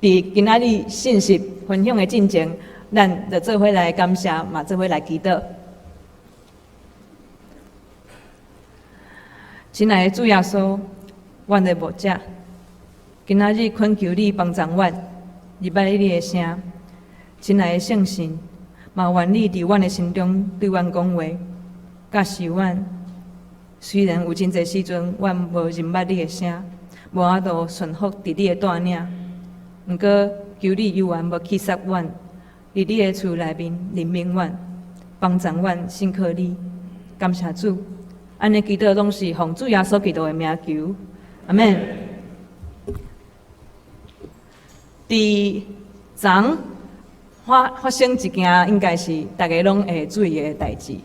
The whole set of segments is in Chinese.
伫今仔日信息分享的进前，咱就做伙来感谢，嘛做伙来祈祷。亲爱的主耶稣，阮的牧者，今仔日恳求你帮助阮，入捌你的声。亲爱的圣神，嘛愿你伫阮的心中对阮讲话，教示阮。虽然有真侪时阵，阮无认捌你的声，无法度顺服伫你的带领，毋过求你犹原无弃杀阮，伫你的厝内面任命阮，帮助阮信靠你。感谢主，安尼祈祷拢是奉主耶稣基督的名求，阿门。伫昨发生一件，应该是大家拢会注意的代志，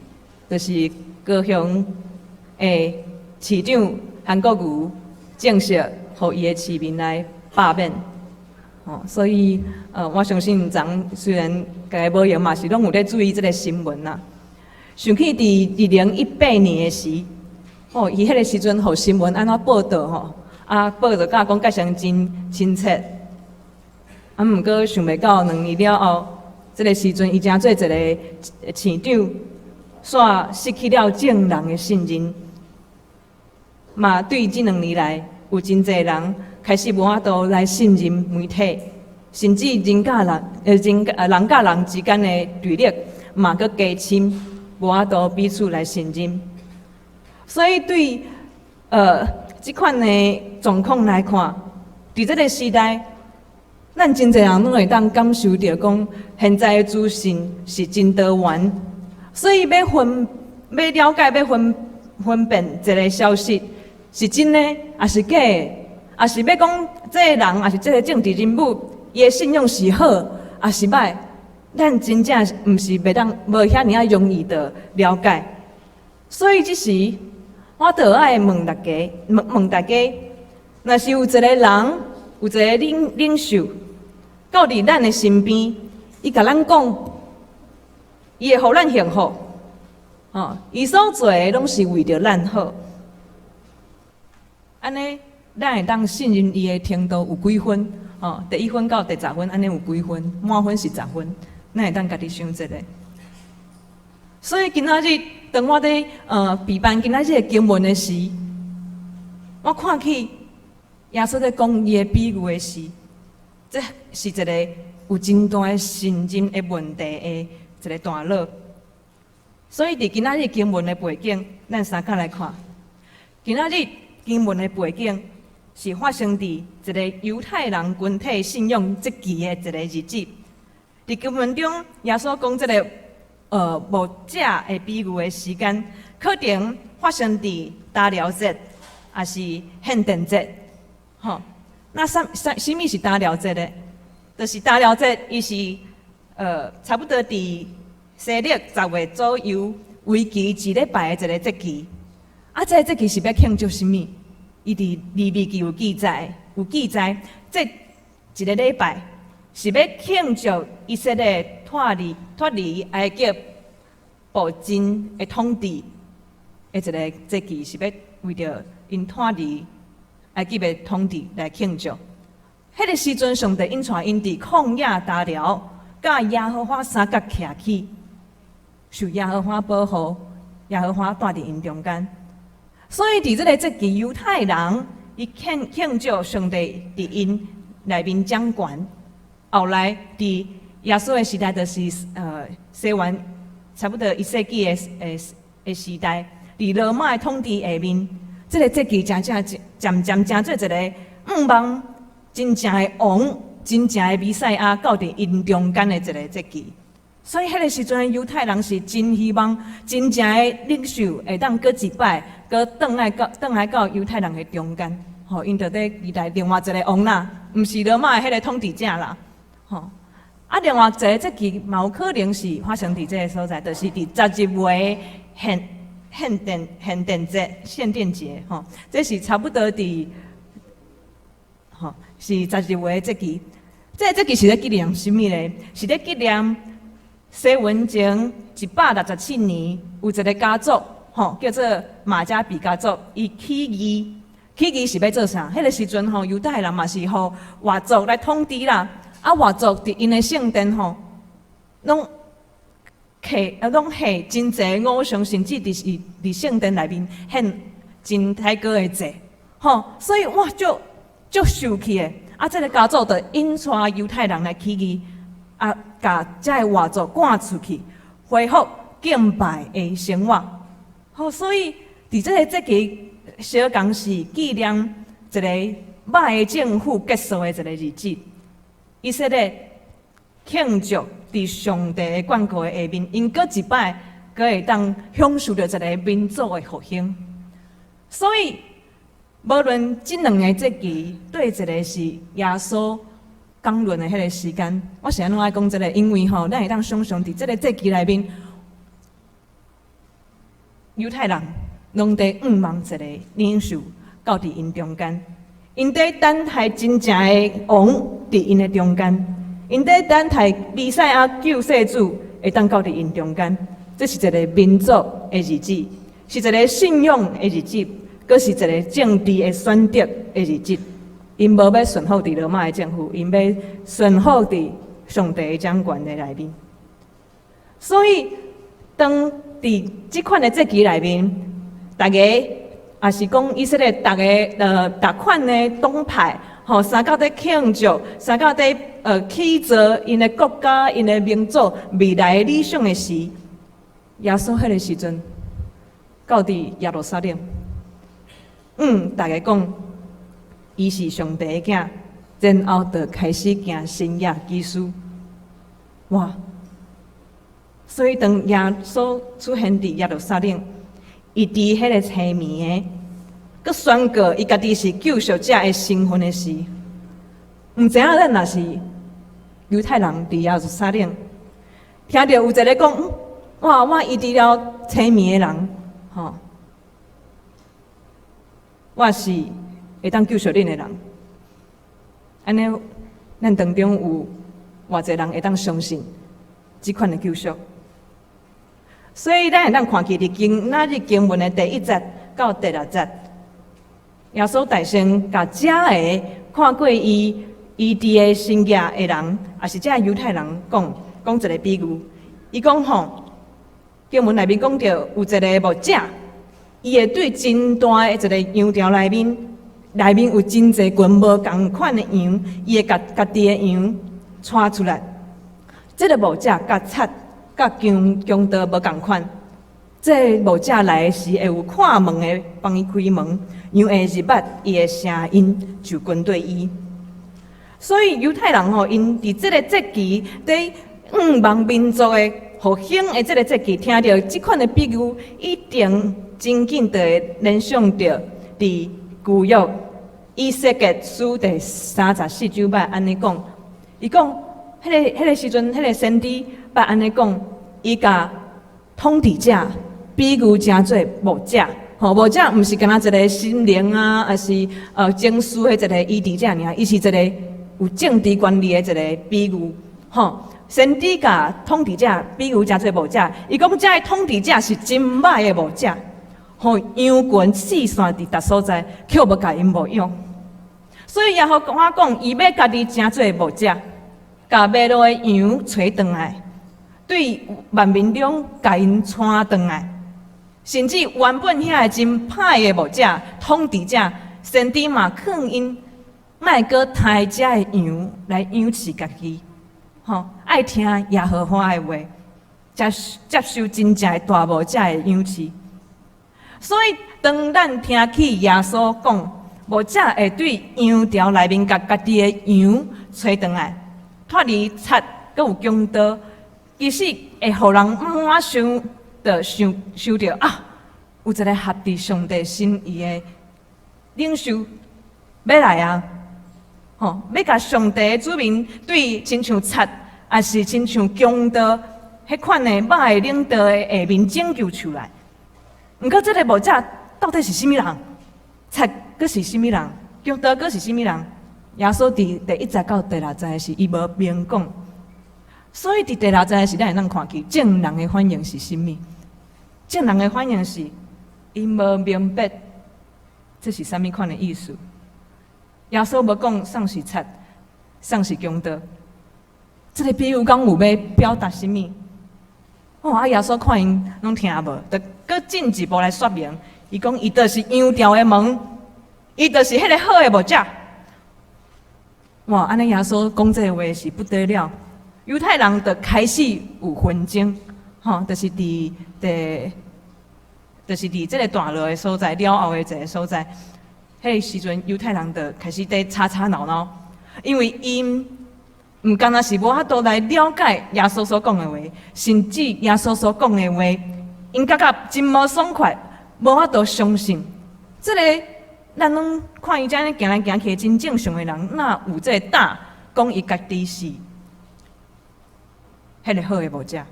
就是高雄的市长韩国瑜正式互伊的市民来罢免。所以我相信昨虽然大家无闲嘛，是拢有咧注意这个新闻啦。想起伫2018年的时，伊迄个时阵互新闻安怎报道报道甲讲介常真亲切。毋过想袂到2年了后，这个时阵伊正做一个市长，煞失去了众人的信任。嘛，对这2年来，有真侪人开始无法度来信任媒体，甚至人甲人之间的对立嘛阁加深，无法度彼此来信任。所以对这款的状况来看，伫这个时代，咱真侪人拢会当感受到讲，现在的资讯是真多元，所以要了解、要分辨一个消息是真的还是假的，还是要讲这个人，还是这个政治人物，伊的信用是好还是歹，咱真正毋是袂当无遐尔容易的了解。所以这时，我就爱问大家，若是有一个人，有一个领袖，到伫咱的身边，伊甲咱讲，伊会互咱幸福，伊所做的拢是为着咱好。安尼，咱会当信任伊的程度有几分？第1分到第10分，安尼有几分？满分是10分，咱会当家己想一下。所以今仔日，当我伫备办今仔日的经文的时，我看起耶稣在讲伊的比喻的时，这是一个有真大的信任的问题的一个段落。所以伫今仔日经文的背景，咱三角来看。今仔日经文的背景是发生伫一个犹太人群体信仰节期的一个日子。伫经文中，耶稣讲这个牧者的比喻的时间，可能发生伫大寮节，也是献殿节。那什么是大寮节呢？就是大寮节，伊是差不多伫西历10月左右，为期1礼拜的一个节期。这个节期是要庆祝什么？伊伫利未记有记载，这1个礼拜是要庆祝以色列脱离埃及暴政的统治的一个节期，是要为着因脱离埃及的统治来庆祝。迄个时阵，上帝引带因伫旷野大寮，甲耶和华三角徛起，受耶和华保护，耶和华带伫因中间。所以伫这个节期，犹太人伊庆祝上帝伫因内面掌权。后来伫耶稣的时代，就是西元差不多1世纪的时代，伫罗马的统治下面，这个节期渐渐成做一个望真正的王、真正的弥赛亚到伫因中间的一个节期。所以迄个时阵，犹太人是真希望真正的领袖会当过一摆，过转来到犹太人的中间，因就在期待另外一个王啦，毋是罗马的迄个统治者啦，另外一个节期嘛有可能是发生伫这个所在，就是伫11月献殿节，这是差不多伫，是11月节期。这个节期是咧纪念什么呢？是咧纪念西元前167年，有一个家族，叫做马加比家族，伊起起义是要做啥？迄个时阵吼，犹太人嘛是互外族来统治啦。啊，外族伫因的圣殿吼，拢下真侪偶像，甚至伫圣殿内面献真太高的祭，吼，所以哇，就受气的。啊，这个家族就引带犹太人来起义，啊，甲这个外族赶出去，恢复敬拜的生活。好，所以伫这个节期，小讲是纪念一个歹的政府结束的一个日子。以色列庆祝伫上帝的眷顾的下面，因搁一摆搁会当享受着一个民族的复兴。所以，无论即两个节期对一个是耶稣降临的迄个时间，我是安怎爱讲这个？因为吼，咱会当想象伫这个节期内面，犹太人拢在仰望一个领袖到伫因中间。因在等待真正的王伫因的中间，因在等待弥赛亚救世主会当到伫因中间。这是一个民族的日子，是一个信仰的日子，阁是一个政治的选择的日子。因无要顺服伫罗马的政府，因要顺服伫上帝的掌权的内面。所以，当伫即款的节期内面，大家也是讲以色列大款的党派，吼，三角在庆祝，三角在起造因的国家、因的民族未来的理想的时，耶稣迄个时阵，到伫耶路撒冷，大家讲，伊是上帝的囝，然后就开始行新约基书，哇！所以当耶稣出现伫耶路撒冷。伊伫迄个青眠的，佮宣告伊家己是救赎者的身份的时，毋知影咱若是犹太人伫耶路撒冷，听到有一个讲，哇，我伊伫了青眠的人，吼，我是会当救赎恁的人。安尼，咱当中有偌济人会当相信即款的救赎。所以，咱会当看起那日经文的第1节到第6节，耶稣大声甲遮个看过伊伫个新约的人，也是遮犹太人讲一个比喻。伊讲吼，经文内面讲到有一个木匠，伊会对真大的一个羊槽内面有真侪群无共款的羊，伊会家己的羊带出来。这个木匠甲贼。甲强盗无共款，这木匠来的时会有看门的帮伊开门，羊会入捌伊的声音，就跟对伊。所以犹太人吼，因伫这个节期，伫仰望民族的复兴的这个节期，听到即款的比喻，一定真紧就会联想到伫旧约以西结书第34章捌安尼讲，伊讲迄个时阵，迄个先知。捌安尼讲，伊甲统治者比喻成做木匠，吼，木匠毋是干那一个心灵啊，还是经书的一个医治者尔，伊是一个有政治权力的一个比喻，吼。先知甲统治者比喻成做木匠，伊讲遮个统治者是真歹的木匠，吼，羊群四散伫逐所在，却无甲因牧养。所以也互我讲，伊要家己成做木匠，甲迷路的羊找转来。对万民中甲因带转来，甚至原本遐个真歹的木匠、统治者，先知嘛劝因莫阁杀遮个羊来养饲家己，吼，爱听耶和华的话，接受真正的大木匠的养饲。所以，当咱听起耶稣讲，木匠会对羊槽内面甲家己的羊找转来，脱离贼，阁有强盗。其实会互人马上就想到啊，有一个合伫上帝心意的领袖要来啊！吼，要甲上帝的子民对亲像贼，也是亲像强盗迄款的歹的领导的下面拯救出来。毋过，这个木匠到底是甚物人？贼佫是甚物人？强盗佫是甚物人？耶稣伫第1节到第6节是伊无明讲。所以，伫第6节时，咱会当看起正人的反应是甚物？正人的反应是，因无明白这是啥物款的意思？耶稣无讲送是贼，送是强盗。这个比喻讲有要表达什么？耶稣看因拢听无，就搁进一步来说明。伊讲伊就是羊条的门，伊就是迄个好的牧者。安尼耶稣讲这个话是不得了。犹太人就开始有纷争，就是伫这个段落的所在了后的一个所在，迄个时阵犹太人就开始在吵吵闹闹，因为因毋干那是无法度来了解耶稣所讲的话，甚至耶稣所讲的话，因感觉真无爽快，无法度相信。这个咱拢看伊这样行来行去真正常的人，哪有这个胆讲伊家己是迄个好的牧者？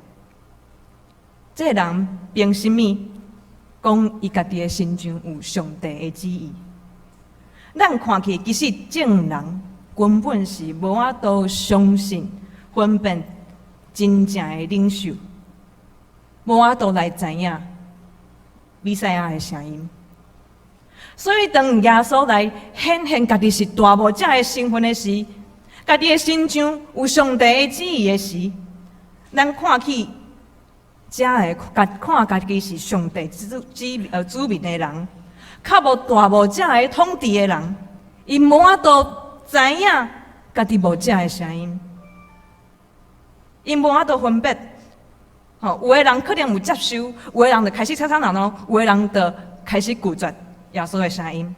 这个人凭什么讲伊家己的心中有上帝的旨意？咱看起其实正人根本是无法度相信、分辨真正的领袖，无法度来知影弥赛亚的声音。所以，当耶稣来显现家己是大牧者的身份的时，家己的心中有上帝的旨意的时，咱看起才会看家己是上帝子民的人，较无大牧者的统治的人，伊无法度知影家己牧者的声音，因无法度分别。有的人可能有接受，有的人就开始吵吵闹闹，有的人就开始拒绝耶稣的声音。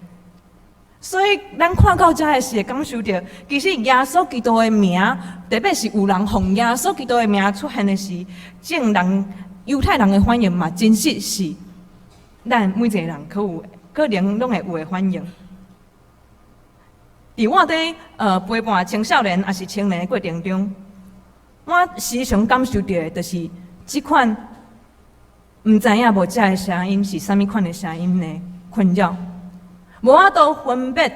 所以，咱看到这的时，会感受到，其实耶稣基督的名，特别是有人奉耶稣基督的名出现的时，正人犹太人的反应嘛，真实是咱每一个人可能拢会有的反应。伫我陪伴青少年也是青年的过程中，我时常感受到的就是这款唔知影牧者的声音是啥物款的声音呢？困扰，无法度分别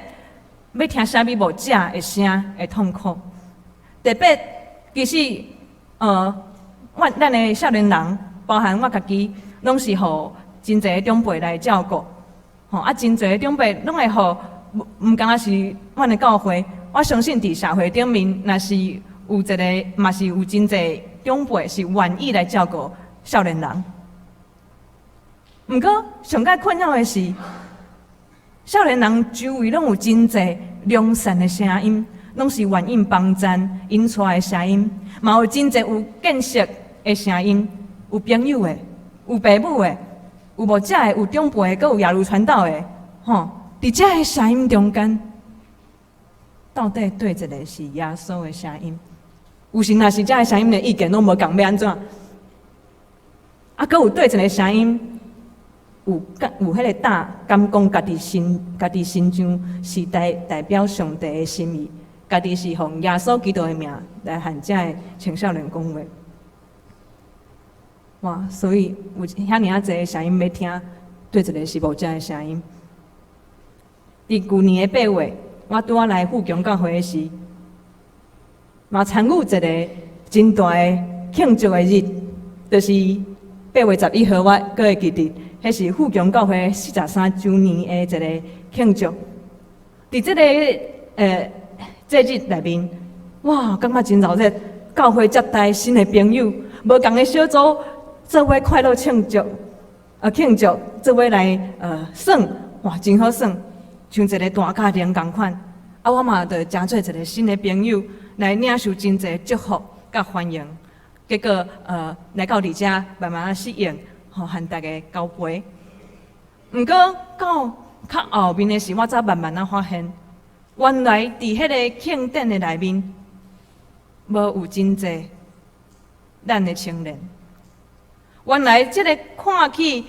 要听啥物牧者的声的痛苦。特别其实咱的少年人，包含我家己，拢是互真侪长辈来照顾。真侪长辈拢会互，毋敢若是阮的教会，我相信伫社会顶面，若是有一个，嘛是有真侪长辈是愿意来照顾少年人。毋过，上较困扰的是，少年人周围拢有真侪良善的声音，拢是愿意帮赞引出来的声音，嘛有真侪有建设的声音，有朋友的，有父母的，有牧者的，有长辈的，佮有耶路传道的，伫这个声音中间，到底对一个是耶稣的声音？有时若是这个声音的意见拢无共，要安怎？佮有对一个声音？有迄个胆，敢讲家己心中是代表上帝的心意，家己是奉耶稣基督的名来向这个青少年讲话。所以有遐尔济声音要听，对一个是牧者的声音。伫去年的8月，我拄仔来富强教会的时，嘛参与一个真大的庆祝的日，就是8月11号，我阁会记得。迄是富强教会43周年的一个庆祝。伫这个节日内面，感觉真热热。教会接待新的朋友，无同的小组做伙快乐庆祝，做伙来耍，真好耍，像一个大家庭同款。我嘛就加做一个新的朋友，来领受真济祝福甲欢迎。结果来到伫遮，慢慢适应。和大家交陪。毋过到较后面的时，我才慢慢发现，原来伫迄个庆典的内面，无有真济咱的青年。原来这个看起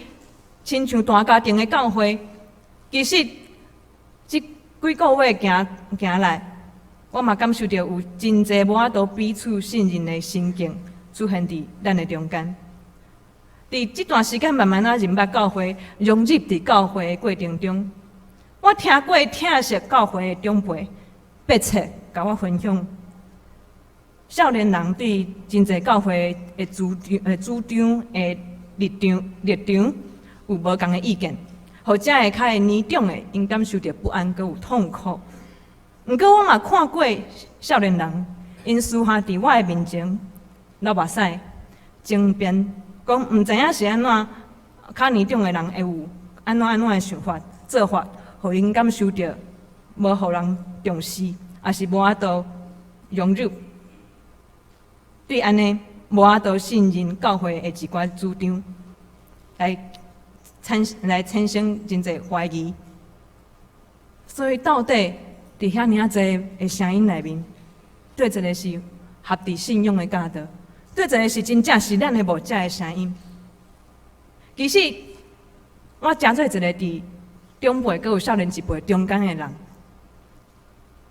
亲像大家庭的教会，其实这几个月行来，我嘛感受到有真济无法度彼此信任的心境出现伫咱的中间。伫这段时间，慢慢认捌教会，融入伫教会的过程中，我听过疼惜教会的长辈，迫切甲我分享，少年人对真济教会的主张的立场有无同的意见，或者会较会年长的，因感受到不安，搁有痛苦。毋过我嘛看过少年人，因私下伫我的面前流目屎、争辩，讲毋知影是安怎，较年长的人会有安怎的想法、做法，互因感受到无互人重视，也是无法度融入。对安尼无法度信任教会的一寡主张，来产生真侪怀疑。所以到底伫遐尔侪的声音内面，对一个是合伫信仰的教导，对一个是真正是咱的无遮的声音。其实我诚做一个伫中辈佮有少年一辈中间的人，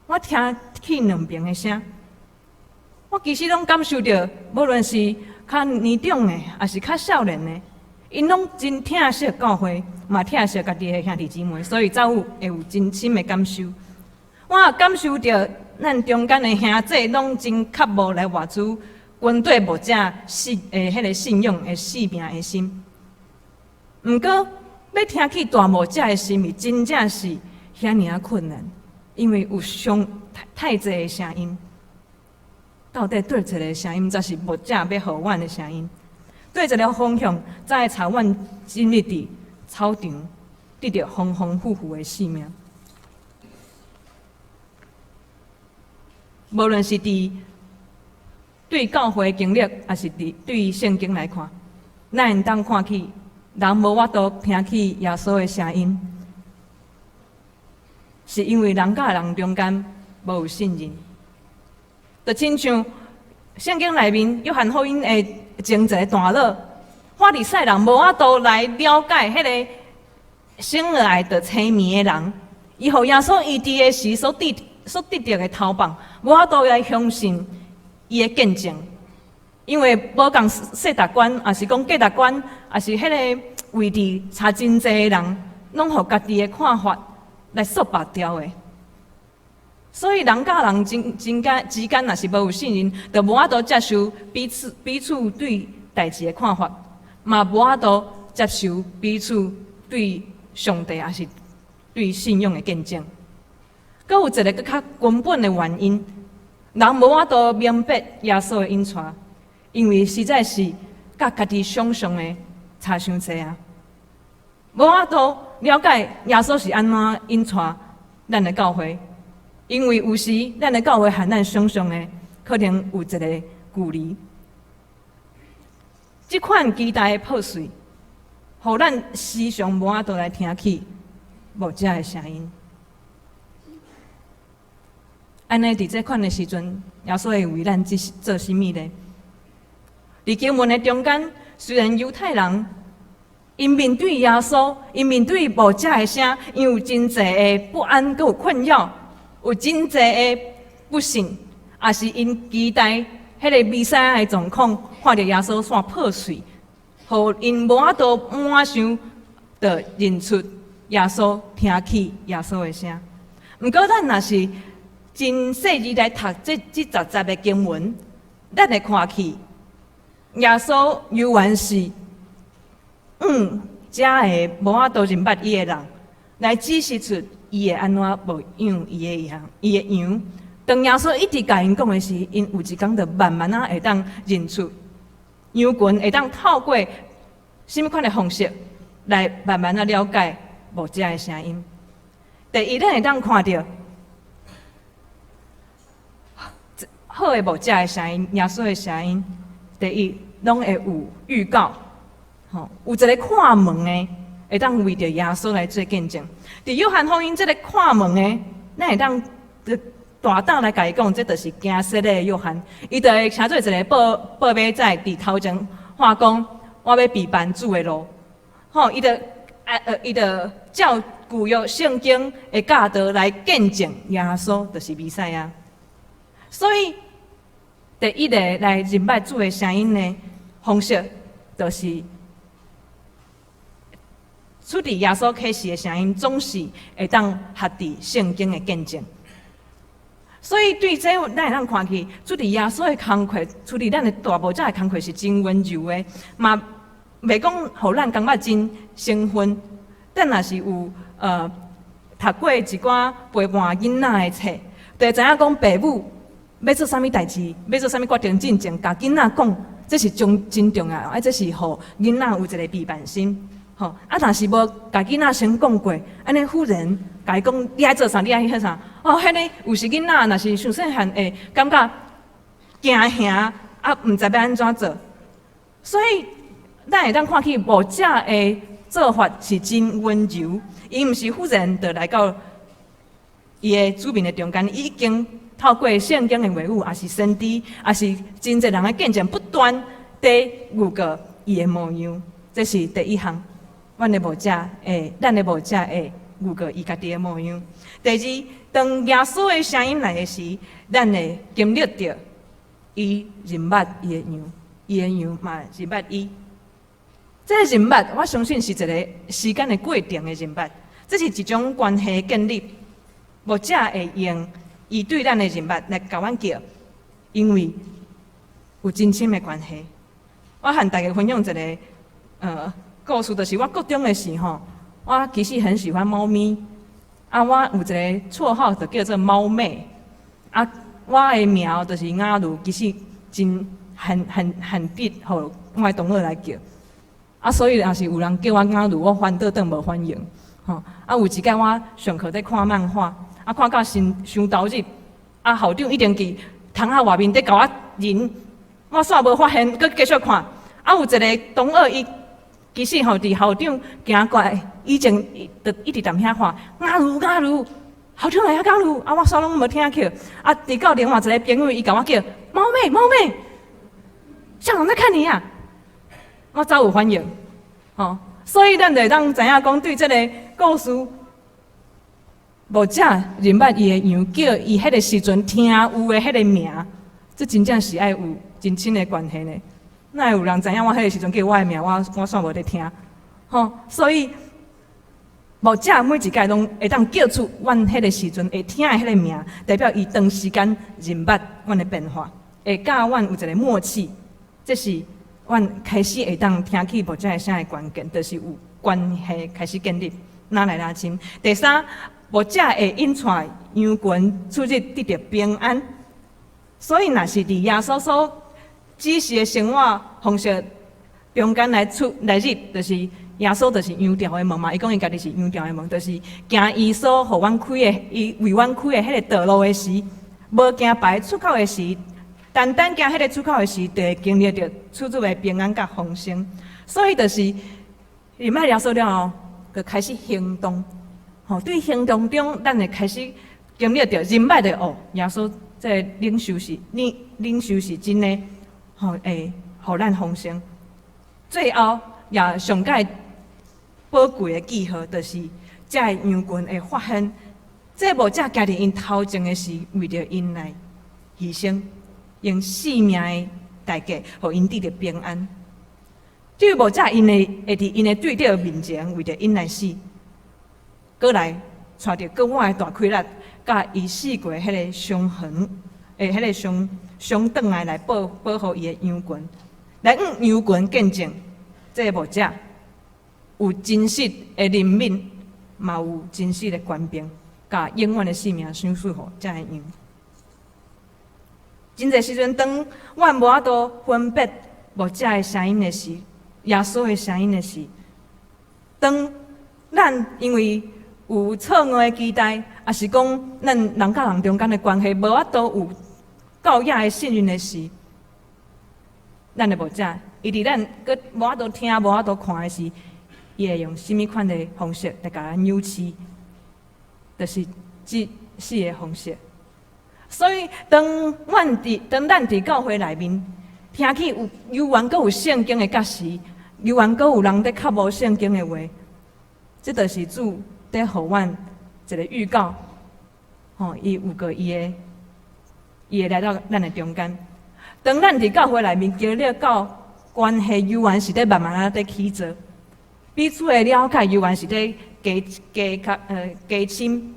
我听起两边的声。我其实拢感受到，无论是较年长的，还是较少年的，因拢真疼惜教会，嘛疼惜家己的兄弟姊妹，所以才会有真深的感受。我也感受到，咱中间的兄弟拢真渴慕来活出军队无遮迄个信仰的使命的心。毋过，要听起大无遮的心意，真正是遐尔困难，因为有太侪的声音。到底对一个声音，才是无正要互阮的声音？对一个方向，才会朝阮今日伫操场得到丰丰富富的生命。无论是伫对教会的经历，还是对圣经来看，咱会当看起人无法度听起耶稣的声音，是因为人甲人中间无有信任。就亲像圣经内面约翰福音的前一个段落，法利赛人无法度来了解迄个生而来就痴迷的人，伊互耶稣医治的时所得到的头棒，无法度来相信伊的见证，因为无共世达官，也是讲价值观，也是迄个位置差真济的人，拢互家己的看法来束缚掉的。所以人甲人之间，若是无有信任，就无法度接受彼此对代志的看法，嘛无法度接受彼此对上帝也是对信仰的见证。阁有一个更较根本的原因，人无法度明白耶稣的引带，因为实在是甲家己想象的差伤济啊，无法度了解耶稣是安怎引带咱的教会。因为有时咱的教会和咱想象的可能有一个距离，这款期待的破碎，互咱时常无法度来听起无遮的声音。安尼伫这款的时阵，耶稣会为咱做甚物呢？伫经文的中间，虽然犹太人因面对耶稣，因面对无遮的声，因有真济的不安，佮有困扰。有真济的不信，也是因期待迄个弥赛亚的状况，看到耶稣煞破碎，互因无法度满想，就认出耶稣，听起耶稣的声。毋过，咱若是真细致来读这10节的经文，咱会看起耶稣犹原是遮个无法度认捌伊的人，来指示出。伊会安怎无养伊的羊？当耶稣一直甲因讲的是，因有一天就慢慢会当认出羊群，会当透过什么款的方式来慢慢了解无遮的声音。第一，咱会当看到好的无遮的声音，耶稣的声音。第一，拢会有预告，有一个看门的。会当为着耶稣来做见证。伫约翰福音这个看门的，咱会当大胆来甲伊讲，这就是惊死的约翰。伊就会请做一个报马仔伫头前话讲，我要避办主的路。伊就照旧约圣经的教导来见证耶稣就是弥赛亚。所以第一个来认捌主的声音的方式，就是出伫耶稣启示的声音，总是会当合伫圣经的见证。所以对这咱会当看起，出伫耶稣的工课，出伫咱的大无遮的工课是真温柔的，嘛袂讲互咱感觉真兴奋。咱若是有读过一寡陪伴囡仔的册，就会知影讲父母要做啥物代志，要做啥物决定之前，甲囡仔讲，这是真重要，这是互囡仔有一个备办心。吼，若是无甲囡仔先讲过，安尼忽然甲伊讲你爱做啥，你爱迄啥，迄个有时囡仔若是上细汉会感觉惊吓，毋知要安怎做，所以咱会当看起牧者的做法是真温柔，伊毋是忽然就来到伊的子民的中间，已经透过圣经的话语，也是先知，也是真侪人的见证，不断地预告伊的模样。这是第一项，咱的牧者会预告伊家己的模样。第二，当耶稣的声音来的时，咱会经历着伊认捌伊的羊，伊的羊嘛认捌伊。这个认捌，我相信是一个时间的过程的认捌，这是一种关系建立。牧者会用伊对咱的认捌来甲阮叫，因为有真深的关系。我和大家分享一个故事，就是我国中的时候，我其实很喜欢猫咪，我有一个绰号就叫做猫妹，我的名就是雅茹，其实真很必互我的同学来叫。所以若是有人叫我雅茹，我反倒当无反应。有一届我上课在看漫画，看到上头日，校长一定伫窗仔外面在甲我认，我煞无发现，佮继续看。有一个同学，伊其实伫校长行过来以前，就一直踮遐喊雅茹，校长来啊，雅茹，我煞拢无听去。直到另外一个朋友，伊甲我叫猫妹，校长在看你啊！我早有反应，所以咱就当知影讲，对这个故事，牧者认捌伊的羊，叫伊迄个时阵听有的迄个名，这真正是爱有真深的关系呢。哪有人知影我迄个时阵叫我的名，我煞无在听，所以牧者每一届拢会当叫出阮迄个时阵会听的迄个名，代表伊长时间认捌阮的变化，会甲阮有一个默契，这是阮开始会当听起牧者的声的关键，就是有关系开始建立，拉来拉近。第三，牧者会引带羊群出入得到平安。所以，若是伫耶稣所指示的生活方式中间来入，就是耶稣就是羊条的门嘛。伊讲伊家己是羊条的门，就是行伊所互阮开的，伊为阮开的迄个道路的时，无行别出口的时。单行迄个出口的时，就会经历着出入的平安甲丰盛。所以就是认捌耶稣了后，就开始行动。对行动中，咱会开始经历着认捌的耶稣这领袖是真的，会互咱丰盛。最后也上界宝贵的记号，就是这羊群会发现，这牧者家己因头前的事，为着因来牺牲。用性命的代价，互因得到平安。对于牧者，因会伫因的对着面前，为着因来死，过来带着国外的大亏力，甲伊死过迄个伤痕，迄个伤转来保护伊的羊群，来向羊群见证，这个牧者有真实的怜悯，嘛有真实的权柄，甲永远的性命赏赐互这个羊。真侪时阵，当阮无法度分别牧者的声音的时，耶稣的声音的时，当咱因为有错误的期待，也是讲咱人甲人中间的关系无法度有够野的信任的时，咱的牧者，伊伫咱佮无法度听、无法度看的时，伊会用甚物款的方式来甲咱扭曲，就是即死的方式。所以，当咱伫教会内面听起有完阁有圣经的教时，有完阁有人在较无圣经的话，这就是主在互阮一个预告。伊有过伊会来到咱的中间。当咱伫教会内面经历到关系，犹原是在慢慢在起造，彼此的了解犹原是在加深，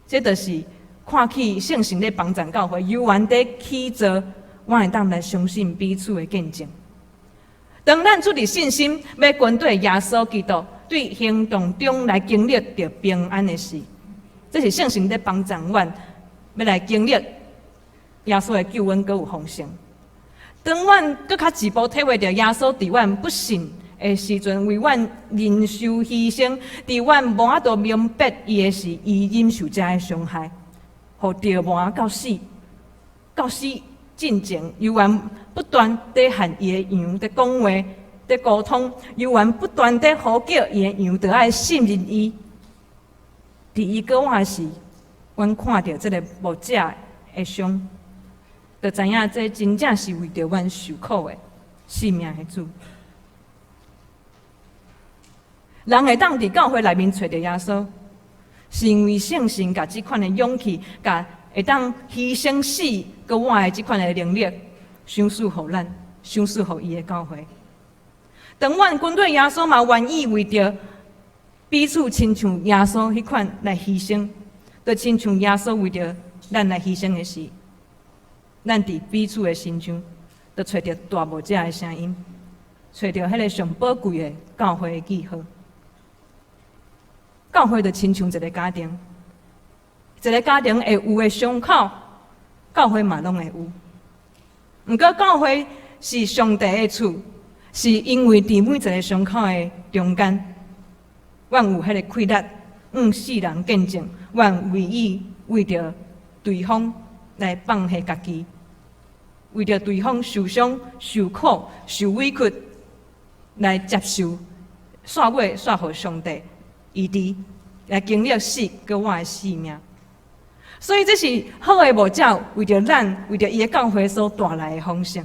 这就是。看起圣神咧帮助教会，犹原在起造，我会当来相信彼此的见证。当咱出于信心要跟对耶稣基督，对行动中来经历着平安的事。这是圣神在帮助阮，要来经历耶稣的救恩，阁有丰盛。当阮阁较一步体会到耶稣伫阮不信的时阵，为阮忍受牺牲，伫阮无法度明白伊的是伊忍受遮的伤害，互着磨到死，到死进前，犹原不断地和伊的羊在讲话，在沟通，犹原不断地呼叫伊的羊，着爱信任伊。伫伊过活时，阮看到这个无者的伤，就知影这真正是为着阮受苦的性命的主。人会当伫教会内面找到耶稣，是因为圣神甲即款的勇气，甲会当牺牲死搁活的即款的能力，赏赐互咱，赏赐互伊的教会。当阮军队耶稣嘛愿意为着彼此亲像耶稣迄款来牺牲，就亲像耶稣为着咱来牺牲的事，咱伫彼此的心中，就找到大无者的声音，找到迄个上宝贵的教会的记号。教会就亲像一个家庭，一个家庭会有的伤口，教会嘛拢会有。毋过教会是上帝的厝，是因为伫每一个伤口的中间，阮有迄个气力，世人见证，阮唯一为着对方来放下家己，为着对方受伤、受苦、受委屈，来接受，煞尾煞互上帝医治，来经历死搁活的性命。所以这是好的牧者为着咱，为着伊的教会所带来的丰盛。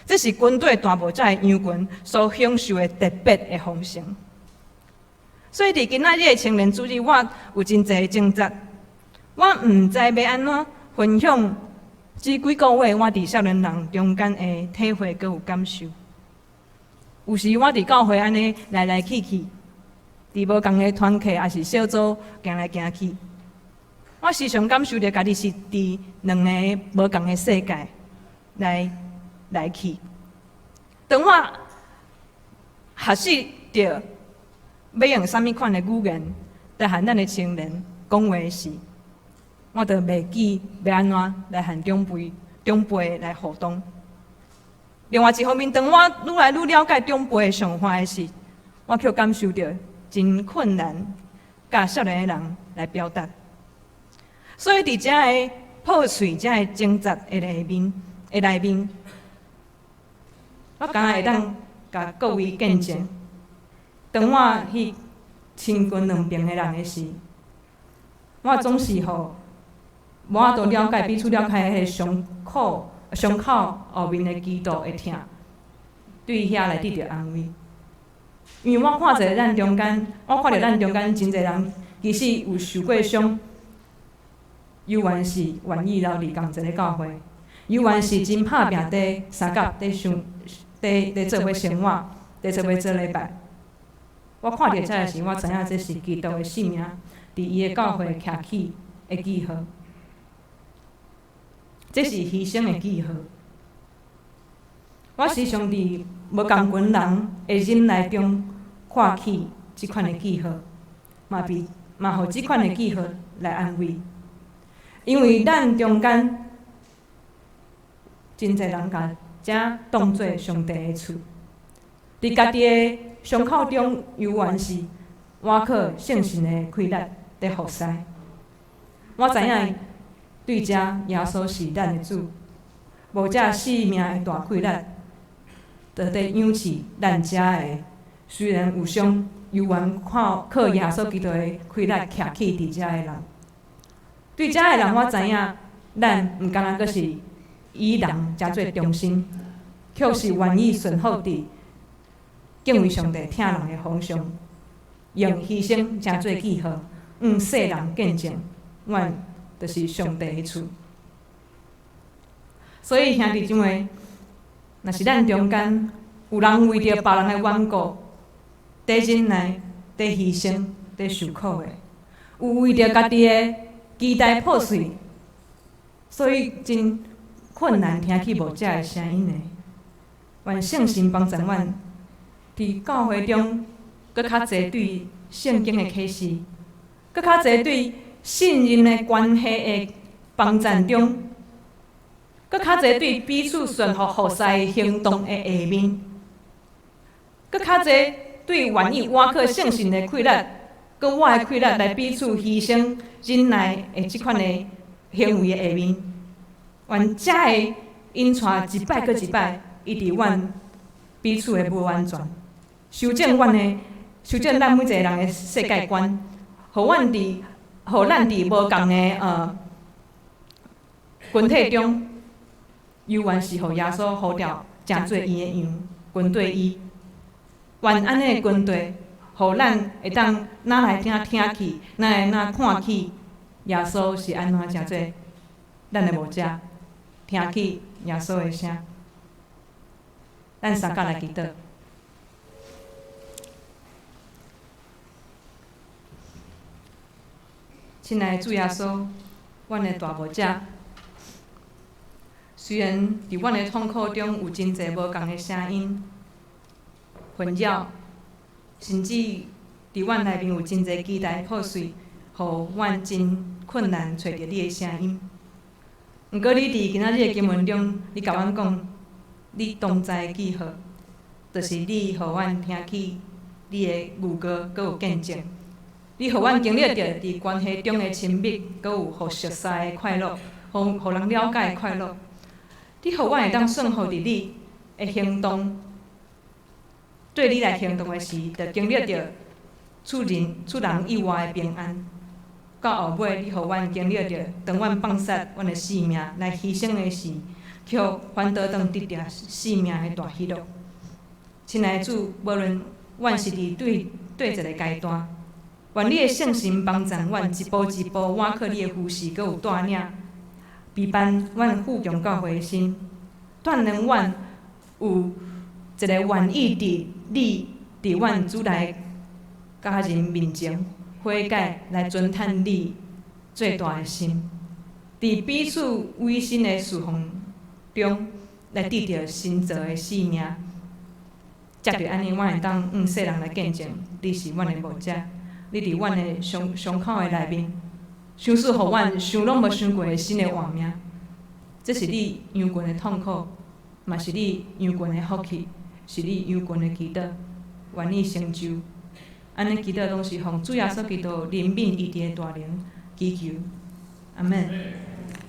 这是军队大牧者的羊群所享受的特别的丰盛。所以伫今仔日的青年主日，我有真侪挣扎，我毋知要安怎分享这几个月我伫少年人中间的体会佮有感受。有时我伫教会安尼来来去去，伫无共的团契也是小组行来行去，我时常感受着家己是伫两个无共的世界来去。当我学习着要用啥物款的语言来和咱的青年讲话时，我就袂记要安怎来和长辈来互动。另外一方面，当我愈来愈了解长辈的想法的时，我却感受到真困难，甲少年的人来表达。所以伫遮个破碎、遮个挣扎的内面，我敢若会当甲各位见证。当我去亲近两边的人的时，我总是互无法度了解彼此了解迄个伤口后面的基督的疼，对遐来得到安慰。因为我看着咱中间真侪人其实有受过伤，犹原是愿意留伫同一个教会，犹原是真拍拼地相甲地做伙生活，地做伙做礼拜。我看到这个时，我知影这是基督的性命，伫伊的教会徛起的记号。这是牺牲的记号。我时常伫无共群人的忍耐中看起即款的记号，嘛互即款的记号来安慰。因为咱中间真侪人甲这当作上帝的厝，伫家己的伤口中，犹原是倚靠圣神的气力在服侍。我知影对遮耶稣是咱的主，无遮生命的大气力，就在养饲咱遮的。虽然有伤，犹原靠耶稣基督的气力徛起伫遮的人。对遮的人，我知影咱毋甘若阁是以人诚做中心，却是愿意顺服伫敬畏上帝、疼人的方向，用牺牲诚做记号，世人见证，阮就是上帝的厝。所以兄弟姊妹，若是咱中间有人为着别人的缘故，在忍耐、在牺牲、在受苦的，有为着家己的期待破碎，所以真困难听起无遮的声音的，愿圣神帮助阮，伫教会中搁较侪对圣经的启示，搁较侪对信任的关系的帮赞中，搁较侪对彼此顺服服侍的行动的下面，搁较侪对愿意瓦靠圣神的气力，搁我的气力来彼此牺牲忍耐的即款的行为的下面，愿才会因带一摆搁一摆，伊伫阮彼此的无完全，修正咱每一个人的世界观，互咱伫无共的群体中，犹原是互耶稣呼召，成做伊的羊，跟对伊。愿安尼的军队，互咱会当哪来听去，哪来哪看去，耶稣是安怎成做咱的牧者，听去耶稣的声。咱三角来祈祷。亲爱的主耶稣，阮的大牧者，虽然伫阮的痛苦中有真侪无共的声音纷扰，甚至伫阮内面有真侪期待破碎，互阮真困难找着你的声音。毋过你伫今仔日的经文中，你甲阮讲，你同在的记号，就是你互阮听起你的预告，阁有见证。你互阮经历着伫关系中的亲密，阁有互熟悉的快乐，互人了解的快乐。你互阮会当顺服伫你的行动，对你来行动的时，着经历着出人意外的平安。到后尾，你互阮经历着，当阮放杀阮的性命来牺牲的时，却反倒当得着性命的大喜乐。亲爱的主，无论阮是伫对一个阶段，愿你的圣神帮助阮一步一步挽靠你的扶持，阁有带领，陪伴阮富强到回心，锻炼阮有一个愿意伫阮主内家人面前悔改，来尊叹你最大的心，伫彼此委身的侍奉中，来得到新造的性命。接着安尼，阮会当世人来见证，你是阮的牧者。你伫阮的伤口的内面，想使互阮想拢无想过的新的活命。这是你羊群的痛苦，嘛是你羊群的福气，是你羊群的祈祷，愿你成就。安尼祈祷拢是奉主耶稣基督怜悯医治的大名祈求，阿门。